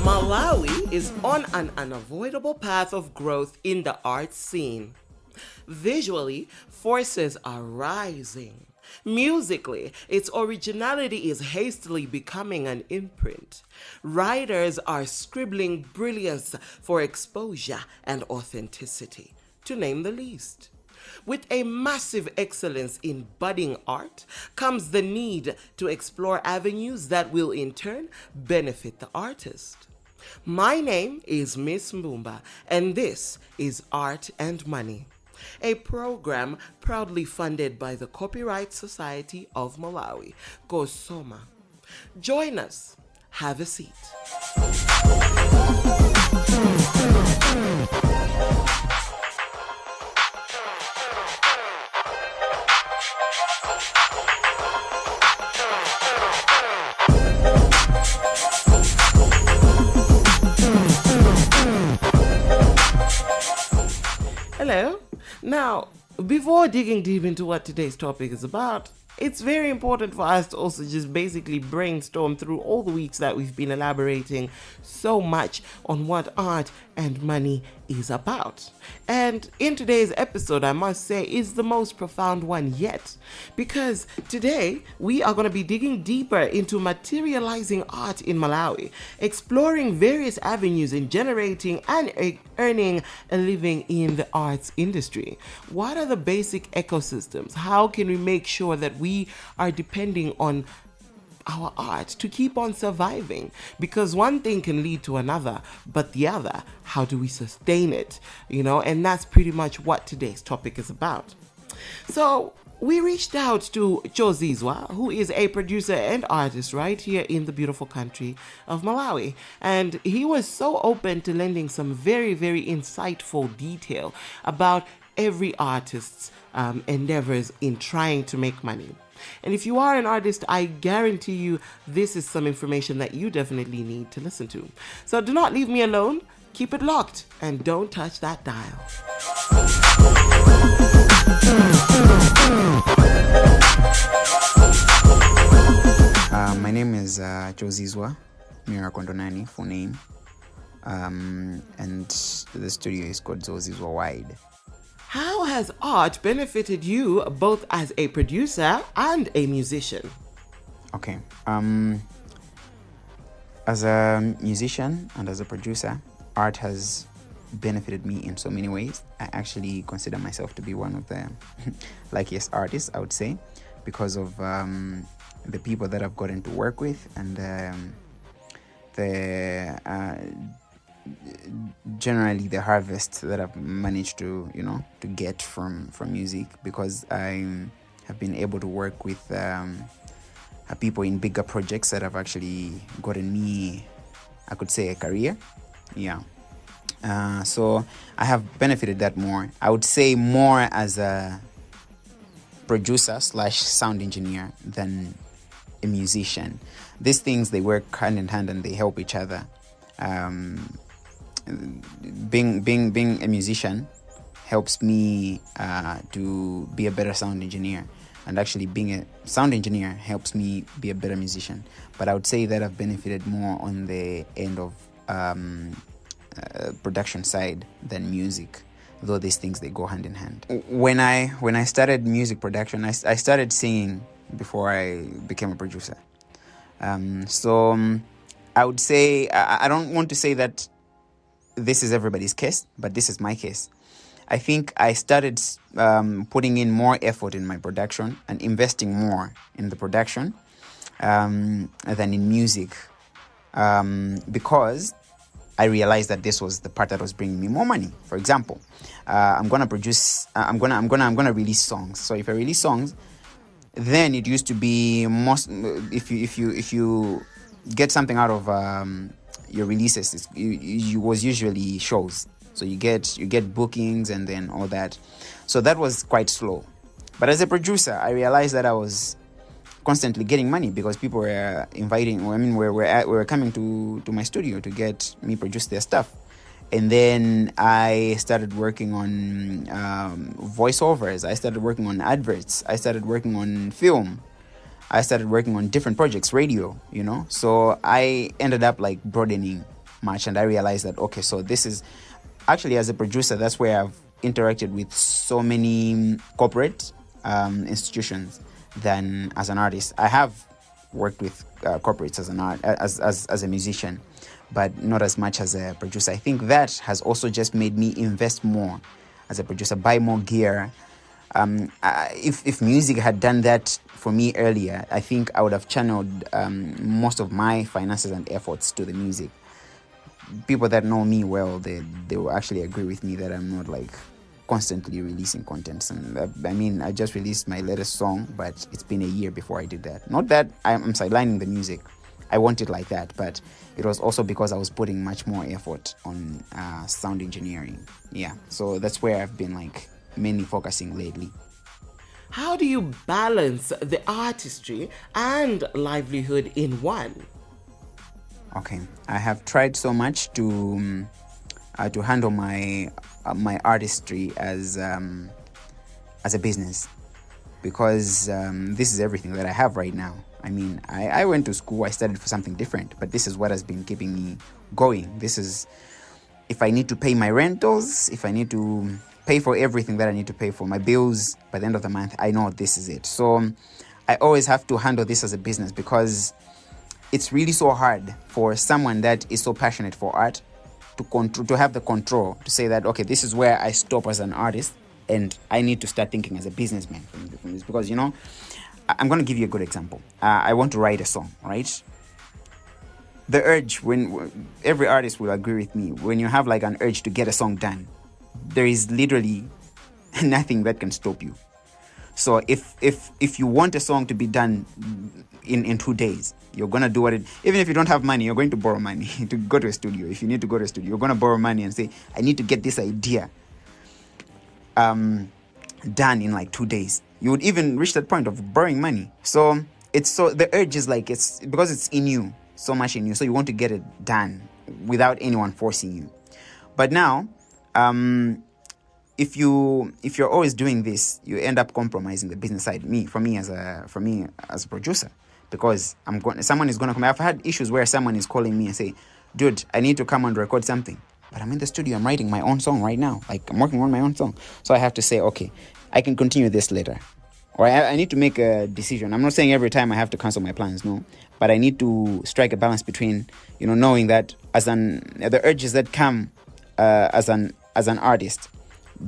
Malawi is on an unavoidable path of growth in the art scene. Visually, forces are rising. Musically, its originality is hastily becoming an imprint. Writers are scribbling brilliance for exposure and authenticity, to name the least. With a massive excellence in budding art comes the need to explore avenues that will in turn benefit the artist. My name is Miss Mbumba, and this is Art and Money, a program proudly funded by the Copyright Society of Malawi, COSOMA. Join us. Have a seat. Hello. Now, before digging deep into what today's topic is about, it's very important for us to also just basically brainstorm through all the weeks that we've been elaborating so much on what art and money is about. And in today's episode, I must say, is the most profound one yet, because today we are going to be digging deeper into materializing art in Malawi, exploring various avenues in generating and earning a living in the arts industry. What are the basic ecosystems? How can we make sure that we are depending on our art to keep on surviving? Because one thing can lead to another, but the other, how do we sustain it? And that's pretty much what today's topic is about. So we reached out to Chozizwa, who is a producer and artist right here in the beautiful country of Malawi. And he was so open to lending some very, very insightful detail about every artist's endeavors in trying to make money. And if you are an artist, I guarantee you this is some information that you definitely need to listen to. So do not leave me alone. Keep it locked and don't touch that dial. My name is Chozizwa Mirakondonani, full name. And the studio is called Zozizwa Wide. How has art benefited you both as a producer and a musician? Okay. As a musician and as a producer, art has benefited me in so many ways. I actually consider myself to be one of the luckiest artists, I would say, because of the people that I've gotten to work with and generally the harvest that I've managed to get from music, because I have been able to work with people in bigger projects that have actually gotten me, I could say, a career. So I have benefited that more. I would say more as a producer / sound engineer than a musician. These things, they work hand in hand and they help each other. Being a musician helps me to be a better sound engineer, and actually being a sound engineer helps me be a better musician. But I would say that I've benefited more on the end of production side than music, though these things, they go hand in hand. When I started music production, I started singing before I became a producer. So I would say, I don't want to say that this is everybody's case, but this is my case. I think I started putting in more effort in my production and investing more in the production than in music, because I realized that this was the part that was bringing me more money. For example, I'm gonna release songs. So if I release songs, then it used to be most, if you get something out of your releases, it was usually shows. So you get bookings and then all that. So that was quite slow. But as a producer, I realized that I was constantly getting money because people were inviting, were coming to my studio to get me produce their stuff. And then I started working on voiceovers. I started working on adverts. I started working on film. I started working on different projects, radio, you know. So I ended up like broadening much, and I realized that, okay, so this is actually, as a producer, that's where I've interacted with so many corporate institutions than as an artist. I have worked with corporates as an as a musician, but not as much as a producer. I think that has also just made me invest more as a producer, buy more gear. If music had done that for me earlier, I think I would have channeled most of my finances and efforts to the music. People that know me well, they will actually agree with me that I'm not like constantly releasing content. And I mean, I just released my latest song, but it's been a year before I did that. Not that I'm sidelining the music. I want it like that, but it was also because I was putting much more effort on sound engineering. Yeah, so that's where I've been like mainly focusing lately. How do you balance the artistry and livelihood in one? Okay, I have tried so much to handle my artistry as a business, because this is everything that I have right now. I mean, I went to school, I studied for something different, but this is what has been keeping me going. This is, if I need to pay my rentals, if I need to pay for everything that I need to pay for, my bills, by the end of the month, I know this is it. So I always have to handle this as a business, because it's really so hard for someone that is so passionate for art to have the control to say that, okay, this is where I stop as an artist and I need to start thinking as a businessman from this. Because, you know, I'm going to give you a good example. I want to write a song, right? The urge, when every artist will agree with me, when you have like an urge to get a song done, there is literally nothing that can stop you. So if you want a song to be done in 2 days, you're gonna do it. Even if you don't have money, you're going to borrow money to go to a studio. If you need to go to a studio, you're gonna borrow money and say, I need to get this idea done in like 2 days. You would even reach that point of borrowing money. So the urge is like, it's because it's in you, so much in you. So you want to get it done without anyone forcing you. But now, if you're always doing this, you end up compromising the business side. For me as a producer, because someone is gonna come. I've had issues where someone is calling me and say, dude, I need to come and record something, but I'm in the studio, I'm writing my own song right now, like I'm working on my own song. So I have to say, okay, I can continue this later, or I need to make a decision. I'm not saying every time I have to cancel my plans, no, but I need to strike a balance between, you know, knowing that the urges that come as an artist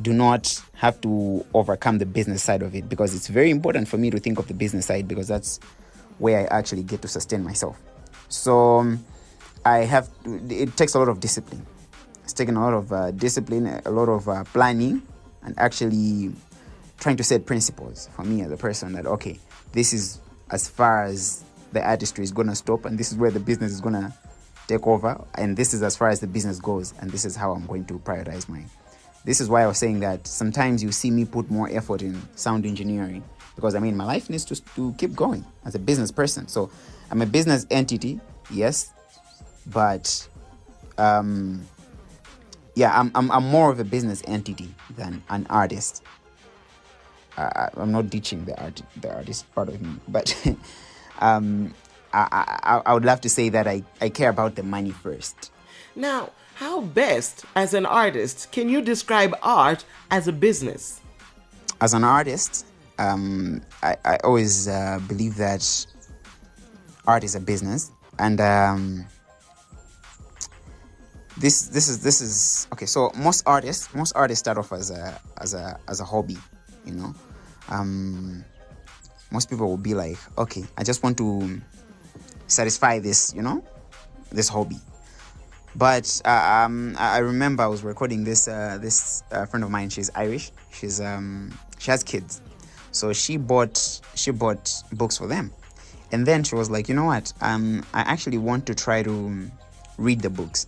do not have to overcome the business side of it, because it's very important for me to think of the business side, because that's where I actually get to sustain myself. So it takes a lot of discipline. It's taken a lot of discipline, a lot of planning, and actually trying to set principles for me as a person that, okay, this is as far as the artistry is going to stop, and this is where the business is going to take over, and this is as far as the business goes, and this is how I'm going to prioritize mine. This is why I was saying that sometimes you see me put more effort in sound engineering, because I mean, my life needs to keep going as a business person. So I'm a business entity, yes, but I'm more of a business entity than an artist. I'm not ditching the artist part of me, but I would love to say that I care about the money first. Now, how best, as an artist, can you describe art as a business? As an artist, I always believe that art is a business, and this is okay. So most artists start off as a hobby, you know. Most people will be like, okay, I just want to satisfy this, you know, this hobby. But I remember I was recording this friend of mine. She's Irish. She has kids, so she bought books for them, and then she was like, you know what? I actually want to try to read the books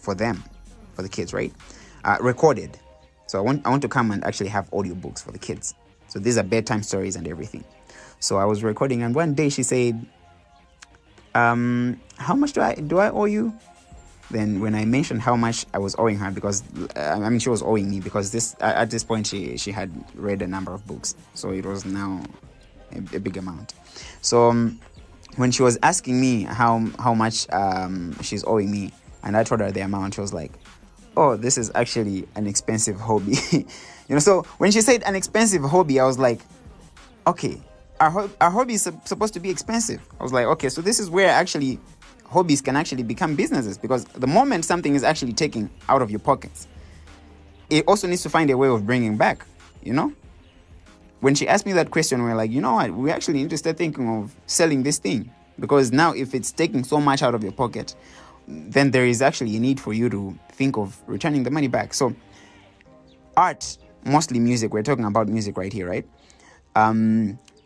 for them, for the kids, right? Recorded. So I want to come and actually have audiobooks for the kids. So these are bedtime stories and everything. So I was recording, and one day she said, "How much do I owe you?" Then when I mentioned how much I was owing her, because she was owing me, because this at this point she had read a number of books, so it was now a big amount. So when she was asking me how much she's owing me, and I told her the amount, she was like, "Oh, this is actually an expensive hobby." So when she said an expensive hobby, I was like, okay, our hobby is supposed to be expensive. I was like, okay, so this is where actually hobbies can actually become businesses, because the moment something is actually taking out of your pockets, it also needs to find a way of bringing back. When she asked me that question, we're like, you know what, we actually need to start thinking of selling this thing, because now if it's taking so much out of your pocket, then there is actually a need for you to think of returning the money back. So art, mostly music, we're talking about music right here, right?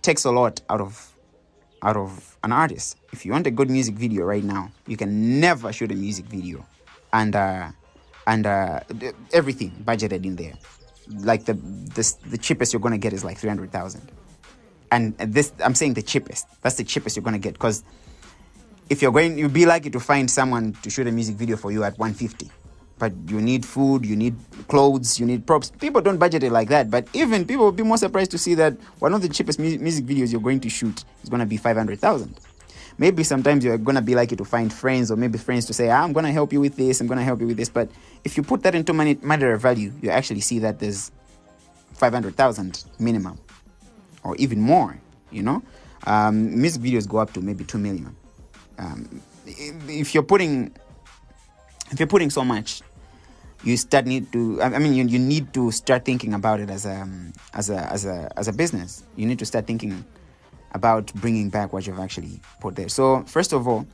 Takes a lot out of an artist. If you want a good music video right now, you can never shoot a music video and everything budgeted in there. Like the cheapest you're gonna get is like 300,000, and this, I'm saying the cheapest. That's the cheapest you're gonna get, because if you'll be lucky to find someone to shoot a music video for you at 150. But you need food, you need clothes, you need props. People don't budget it like that. But even people will be more surprised to see that one of the cheapest music videos you're going to shoot is going to be 500,000. Maybe sometimes you're going to be lucky to find friends, or maybe friends to say, I'm going to help you with this, I'm going to help you with this. But if you put that into monetary value, you actually see that there's 500,000 minimum, or even more, Music videos go up to maybe 2 million. If you're putting so much, you need to start thinking about it as a business. You need to start thinking about bringing back what you've actually put there. So first of all,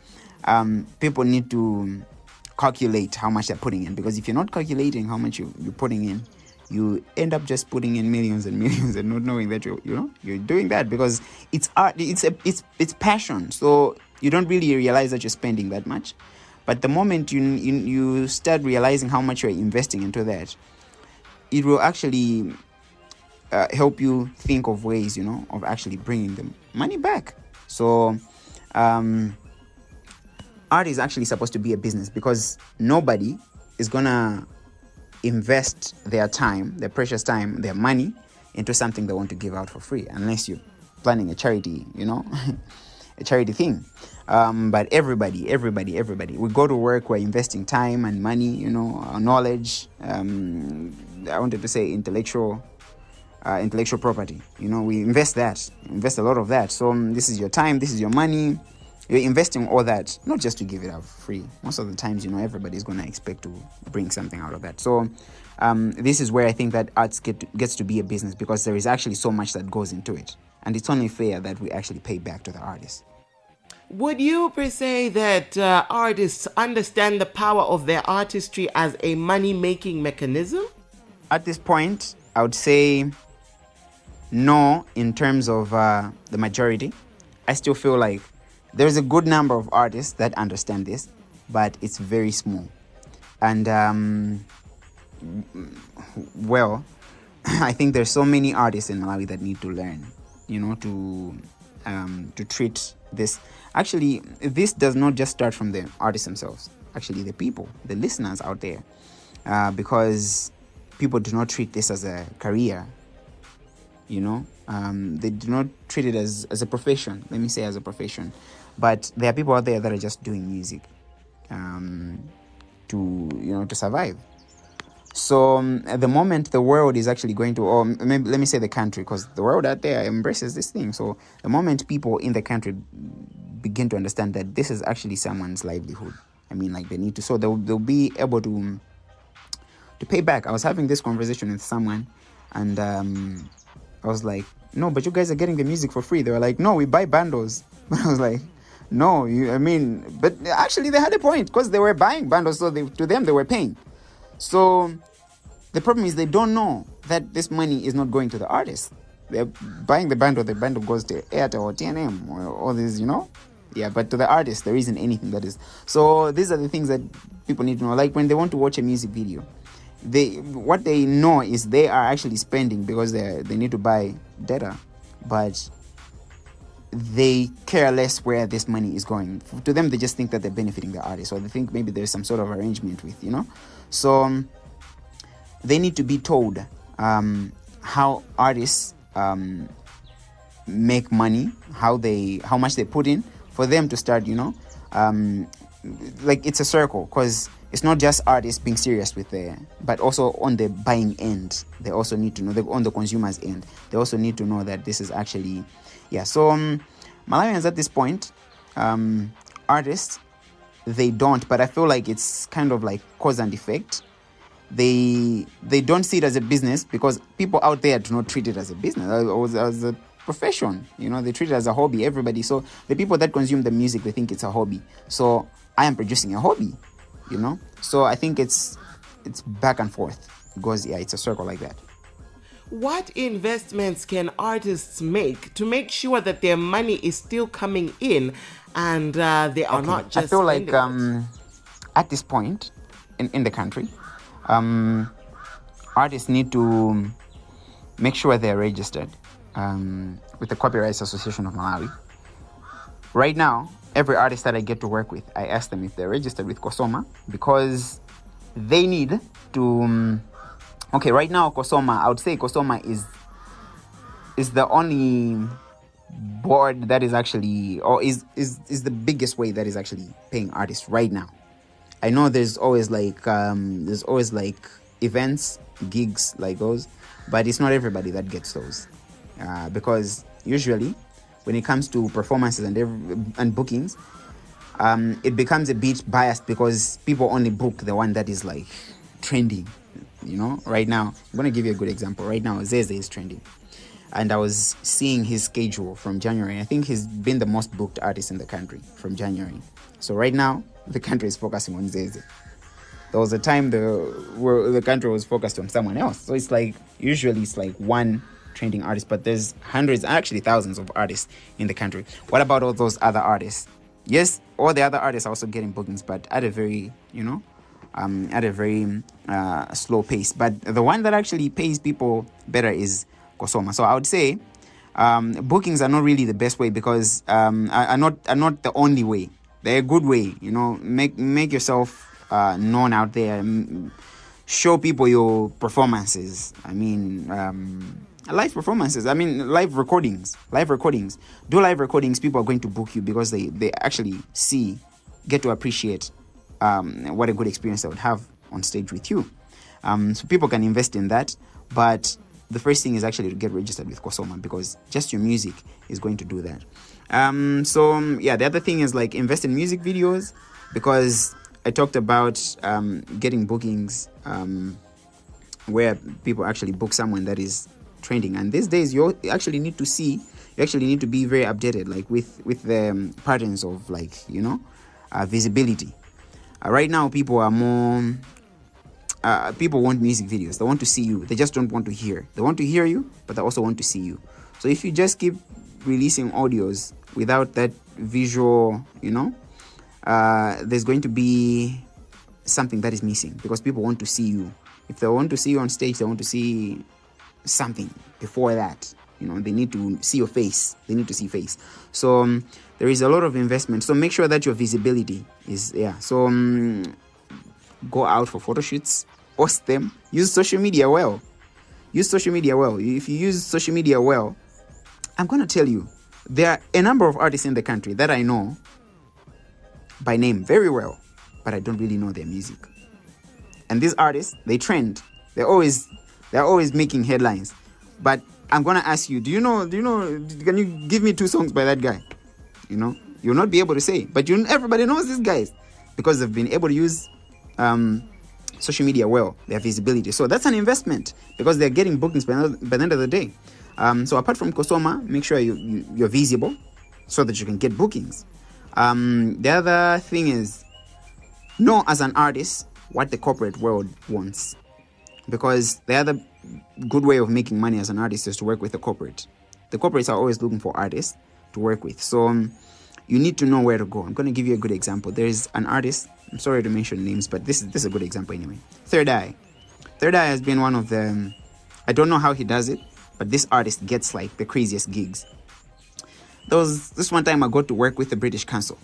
people need to calculate how much they're putting in, because if you're not calculating how much you're putting in, you end up just putting in millions and millions and not knowing that you're doing that, because it's art, it's passion. So you don't really realize that you're spending that much. But the moment you start realizing how much you're investing into that, it will actually help you think of ways, of actually bringing the money back. So art is actually supposed to be a business, because nobody is going to invest their time, their precious time, their money into something they want to give out for free, unless you're planning a charity, a charity thing. But everybody, we go to work, we're investing time and money, our knowledge. I wanted to say intellectual property. We invest a lot of that. So this is your time, this is your money. You're investing all that, not just to give it out free. Most of the times, everybody's going to expect to bring something out of that. So this is where I think that arts gets to be a business, because there is actually so much that goes into it. And it's only fair that we actually pay back to the artists. Would you per se that artists understand the power of their artistry as a money-making mechanism? At this point, I would say no, in terms of the majority. I still feel like there's a good number of artists that understand this, but it's very small. And I think there's so many artists in Malawi that need to learn, to treat this. Actually, this does not just start from the artists themselves. Actually, the people, the listeners out there, because people do not treat this as a career. They do not treat it as a profession. Let me say as a profession. But there are people out there that are just doing music to survive. So at the moment, the world is actually going to, or maybe let me say the country, because the world out there embraces this thing. So the moment people in the country begin to understand that this is actually someone's livelihood, they need to, so they'll be able to pay back. I was having this conversation with someone, and I was like, no, but you guys are getting the music for free. They were like, no, we buy bundles. But I was like, no, but actually they had a point, because they were buying bundles, so to them they were paying. So the problem is they don't know that this money is not going to the artist. They're buying the bundle goes to Airtel or TNM or all these, Yeah, but to the artist, there isn't anything that is. So these are the things that people need to know. Like when they want to watch a music video, what they know is they are actually spending because they need to buy data. But they care less where this money is going. To them, they just think that they're benefiting the artist, or they think maybe there's some sort of arrangement with, So they need to be told how artists make money, how much they put in for them to start, like it's a circle, because it's not just artists being serious with but also on the buying end, they also need to know, on the consumer's end, they also need to know that this is actually, So Malawians at this point, artists, they don't, but I feel like it's kind of like cause and effect. They don't see it as a business, because people out there do not treat it as a business, as a profession. They treat it as a hobby. Everybody. So the people that consume the music, they think it's a hobby. So I am producing a hobby. So I think it's back and forth. Because it's a circle like that. What investments can artists make to make sure that their money is still coming in and they are not just... I feel like at this point in the country, artists need to make sure they're registered with the Copyrights Association of Malawi. Right now, every artist that I get to work with, I ask them if they're registered with COSOMA, because they need to... right now, COSOMA, I would say COSOMA is the only board that is actually, or is the biggest way that is actually paying artists right now. I know there's always like events, gigs like those, but it's not everybody that gets those, because usually when it comes to performances and bookings, it becomes a bit biased, because people only book the one that is like trending. Right now, I'm going to give you a good example. Right now, Zeze is trending. And I was seeing his schedule from January. I think he's been the most booked artist in the country from January. So right now, the country is focusing on Zeze. There was a time where the country was focused on someone else. So it's like, usually it's like one trending artist, but there's hundreds, actually thousands of artists in the country. What about all those other artists? Yes, all the other artists are also getting bookings, but at a very, slow pace. But the one that actually pays people better is COSOMA. So I would say bookings are not really the best way, because are not the only way. They're a good way. Make yourself known out there. Show people your performances. Live performances. Live recordings. Do live recordings. People are going to book you because they actually get to appreciate what a good experience they would have on stage with you. So people can invest in that, but the first thing is actually to get registered with COSOMA, because just your music is going to do that. The other thing is like invest in music videos, because I talked about getting bookings where people actually book someone that is trending, and these days you actually need to be very updated, like with the patterns of visibility. Right now, people are more... people want music videos. They want to see you. They just don't want to hear. They want to hear you, but they also want to see you. So if you just keep releasing audios without that visual, there's going to be something that is missing, because people want to see you. If they want to see you on stage, they want to see something before that. They need to see your face. They need to see face. So there is a lot of investment. So make sure that your visibility is So go out for photo shoots, post them, use social media well. If you use social media well, I'm going to tell you, there are a number of artists in the country that I know by name very well, but I don't really know their music. And these artists, they trend. They're always making headlines. But I'm going to ask you, do you know, can you give me 2 songs by that guy? You'll not be able to say, but everybody knows these guys, because they've been able to use social media well, their visibility. So that's an investment, because they're getting bookings by the end of the day. So apart from COSOMA, make sure you're visible so that you can get bookings. The other thing is, know as an artist what the corporate world wants, because the other good way of making money as an artist is to work with a corporate. The corporates are always looking for artists to work with, so you need to know where to go. I'm going to give you a good example. There is an artist, I'm sorry to mention names, but this is a good example anyway. Third Eye has been one of the, I don't know how he does it, but this artist gets like the craziest gigs. there was this one time I got to work with the British Council.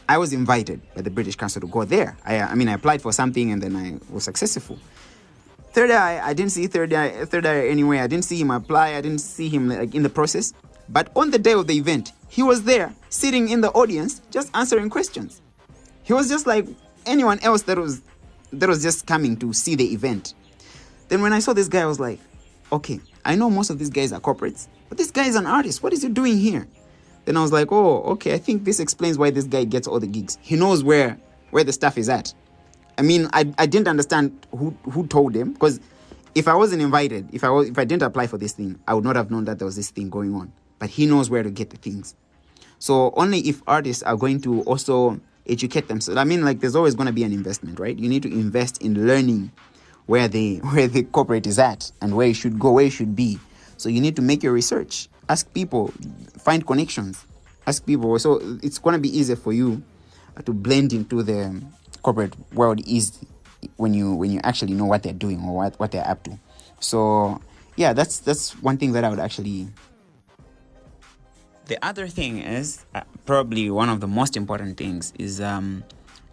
I was invited by the British Council to go there. I mean, I applied for something and then I was successful. Third Eye, I didn't see Third Eye anywhere. I didn't see him apply. I didn't see him like in the process. But on the day of the event, he was there, sitting in the audience, just answering questions. He was just like anyone else that was just coming to see the event. Then when I saw this guy, I was like, okay, I know most of these guys are corporates, but this guy is an artist. What is he doing here? Then I was like, oh, okay, I think this explains why this guy gets all the gigs. He knows where the stuff is at. I mean, I didn't understand who told him, because if I wasn't invited, if I didn't apply for this thing, I would not have known that there was this thing going on. But he knows where to get the things. So only if artists are going to also educate themselves. I mean, like, there's always going to be an investment, right? You need to invest in learning where the corporate is at and where you should go, where you should be. So you need to make your research. Ask people, find connections, ask people. So it's going to be easier for you to blend into the corporate world easily when you actually know what they're doing or what they're up to. So yeah, that's one thing that I would actually. The other thing is probably one of the most important things is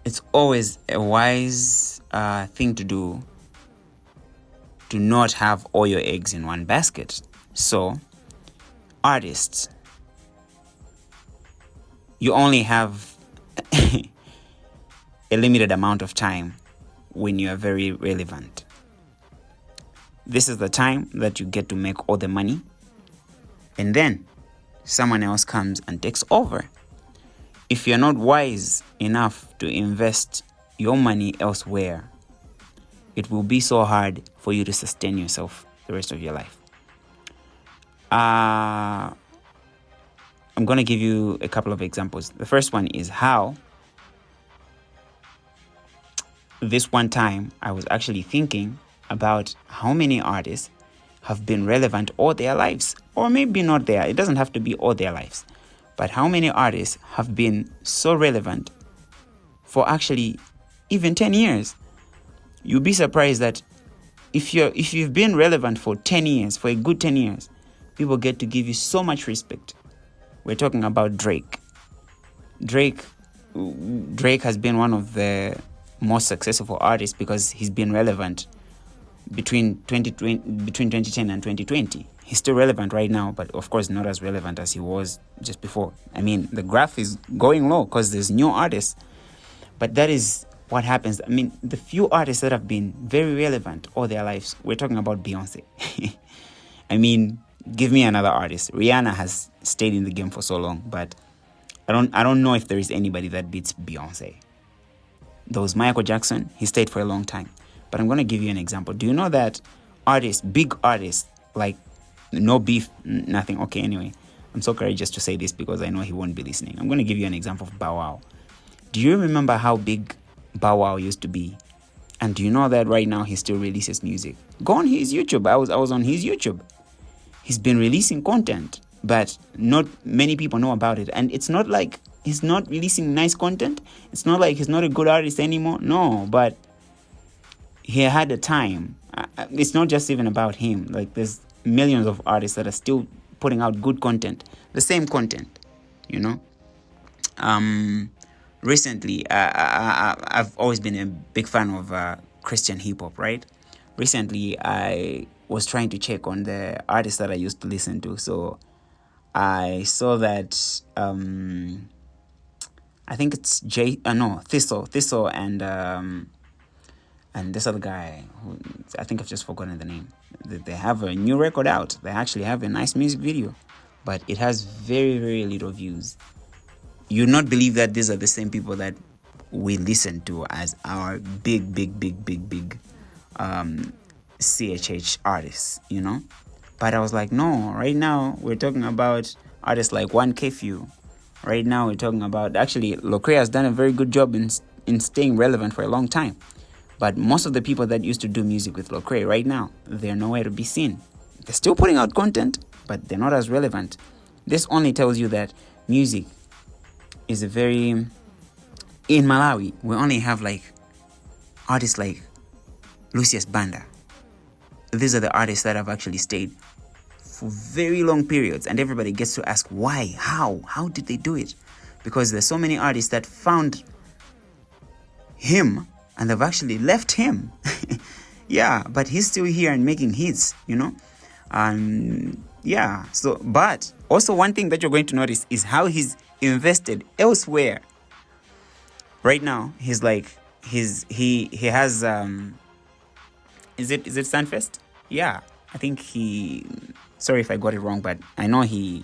it's always a wise thing to do to not have all your eggs in one basket. So artists, you only have a limited amount of time when you are very relevant. This is the time that you get to make all the money, and then someone else comes and takes over. If you're not wise enough to invest your money elsewhere, it will be so hard for you to sustain yourself the rest of your life. I'm going to give you a couple of examples. The first one is how this one time I was actually thinking about how many artists have been relevant all their lives, or maybe not there. It doesn't have to be all their lives, but how many artists have been so relevant for actually even 10 years. You'll be surprised that if you've been relevant for 10 years, for a good 10 years, people get to give you so much respect. We're talking about Drake. Drake has been one of the most successful artists because he's been relevant between 2010 and 2020. He's still relevant right now, but of course not as relevant as he was just before. I mean, the graph is going low because there's new artists, but that is what happens. I mean, the few artists that have been very relevant all their lives, we're talking about Beyonce. I mean, give me another artist. Rihanna has stayed in the game for so long, but I don't know if there is anybody that beats Beyonce. There was Michael Jackson. He stayed for a long time. But I'm going to give you an example. Do you know that artists, big artists, like No Beef, nothing. Okay, anyway, I'm so courageous to say this because I know he won't be listening. I'm going to give you an example of Bow Wow. Do you remember how big Bow Wow used to be? And do you know that right now he still releases music? Go on his YouTube. I was on his YouTube. He's been releasing content, but not many people know about it. And it's not like he's not releasing nice content. It's not like he's not a good artist anymore. No, but he had a time. It's not just even about him. Like, there's millions of artists that are still putting out good content, the same content, you know. Recently, I've always been a big fan of Christian hip hop, right? Recently, I was trying to check on the artists that I used to listen to. So I saw that I think it's Thistle and this other guy, who, I think I've just forgotten the name. They have a new record out. They actually have a nice music video, but it has very, very little views. You'll not believe that these are the same people that we listen to as our big CHH artists, you know? But I was like, no, right now we're talking about artists like 1K Few. Right now we're talking about, actually, Lecrae has done a very good job in staying relevant for a long time. But most of the people that used to do music with Lecrae right now, they're nowhere to be seen. They're still putting out content, but they're not as relevant. This only tells you that music is a very... In Malawi, we only have like artists like Lucius Banda. These are the artists that have actually stayed for very long periods, and everybody gets to ask why, how did they do it? Because there's so many artists that found him and they've actually left him. Yeah, but he's still here and making hits, yeah. So, but also one thing that you're going to notice is how he's invested elsewhere. Right now, he's like he has is it Sunfest? Yeah, I think sorry if I got it wrong, but I know he's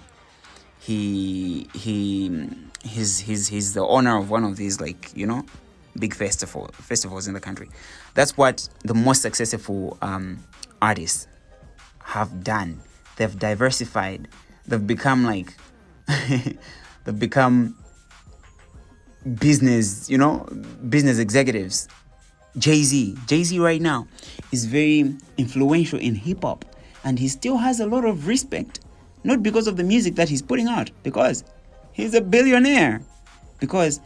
the owner of one of these, like, big festivals in the country. That's what the most successful artists have done. They've diversified. They've become like they've become business executives. Jay-Z right now is very influential in hip hop, and he still has a lot of respect, not because of the music that he's putting out, because he's a billionaire. Because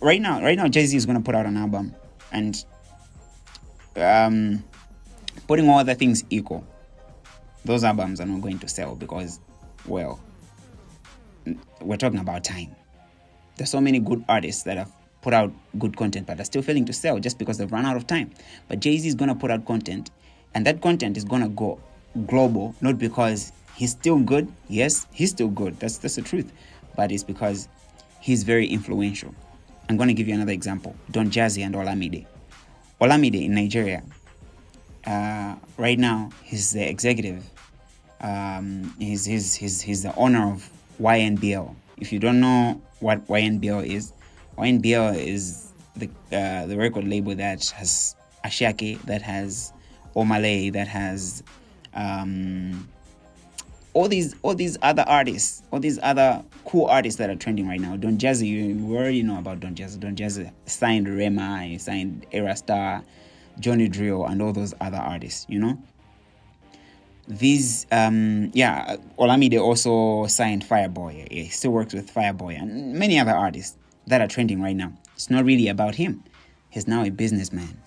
right now Jay-Z is going to put out an album, and putting all other things equal, those albums are not going to sell because, well, we're talking about time. There's so many good artists that have put out good content but are still failing to sell just because they've run out of time. But Jay-Z is going to put out content, and that content is going to go global, not because he's still good. Yes, he's still good. That's the truth. But it's because he's very influential. I'm going to give you another example. Don Jazzy and Olamide. Olamide in Nigeria. Right now, he's the executive. He's the owner of YNBL. If you don't know what YNBL is the record label that has Ashake, that has Omale, that has all these other artists, all these other cool artists that are trending right now. Don Jazzy, you already know about Don Jazzy. Don Jazzy signed Rema, he signed Era Star, Johnny Drill, and all those other artists, These, Olamide also signed Fireboy. He still works with Fireboy and many other artists that are trending right now. It's not really about him. He's now a businessman.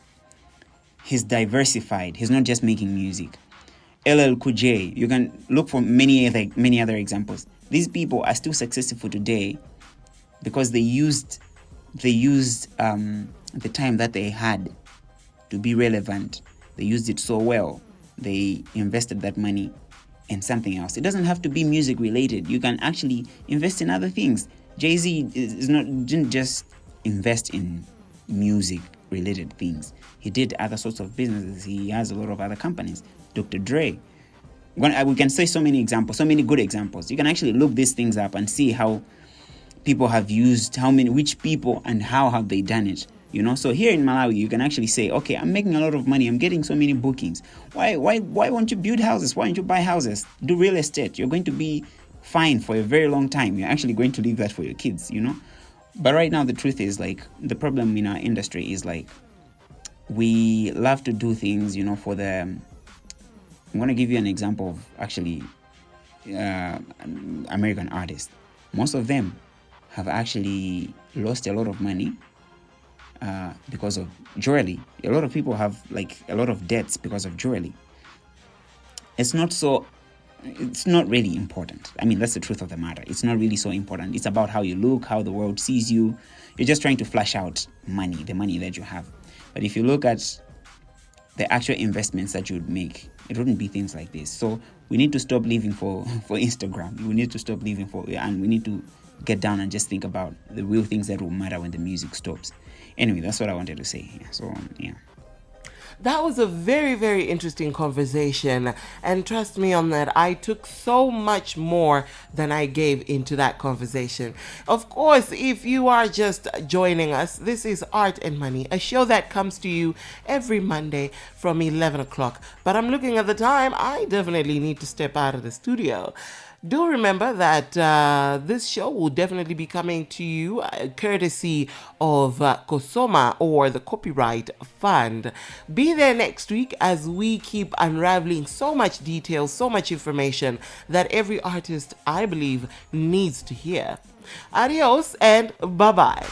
He's diversified. He's not just making music. LL Cool J, you can look for many other examples. These people are still successful today because they used the time that they had to be relevant. They used it so well. They invested that money in something else. It doesn't have to be music related. You can actually invest in other things. Jay-Z didn't just invest in music related things. He did other sorts of businesses. He has a lot of other companies. Dr. Dre. We can say so many examples, so many good examples. You can actually look these things up and see how people have used, which people and how have they done it. So here in Malawi, you can actually say, okay, I'm making a lot of money. I'm getting so many bookings. Why won't you build houses? Why don't you buy houses? Do real estate. You're going to be fine for a very long time. You're actually going to leave that for your kids, But right now, the truth is, like, the problem in our industry is, like, we love to do things, for the... I'm going to give you an example of actually American artists. Most of them have actually lost a lot of money because of jewelry. A lot of people have like a lot of debts because of jewelry. It's not really important. I mean, that's the truth of the matter. It's not really so important. It's about how you look, how the world sees you. You're just trying to flash out money, the money that you have. But if you look at the actual investments that you would make, it wouldn't be things like this. So we need to stop living for Instagram. We need to stop living and we need to get down and just think about the real things that will matter when the music stops. Anyway, that's what I wanted to say. So, yeah. That was a very, very interesting conversation. And trust me on that, I took so much more than I gave into that conversation. Of course, if you are just joining us, this is Art and Money, a show that comes to you every Monday from 11 o'clock. But I'm looking at the time. I definitely need to step out of the studio. Do remember that this show will definitely be coming to you courtesy of Kosoma or the Copyright Fund. Be there next week as we keep unraveling so much detail, so much information that every artist, I believe, needs to hear. Adios and bye-bye.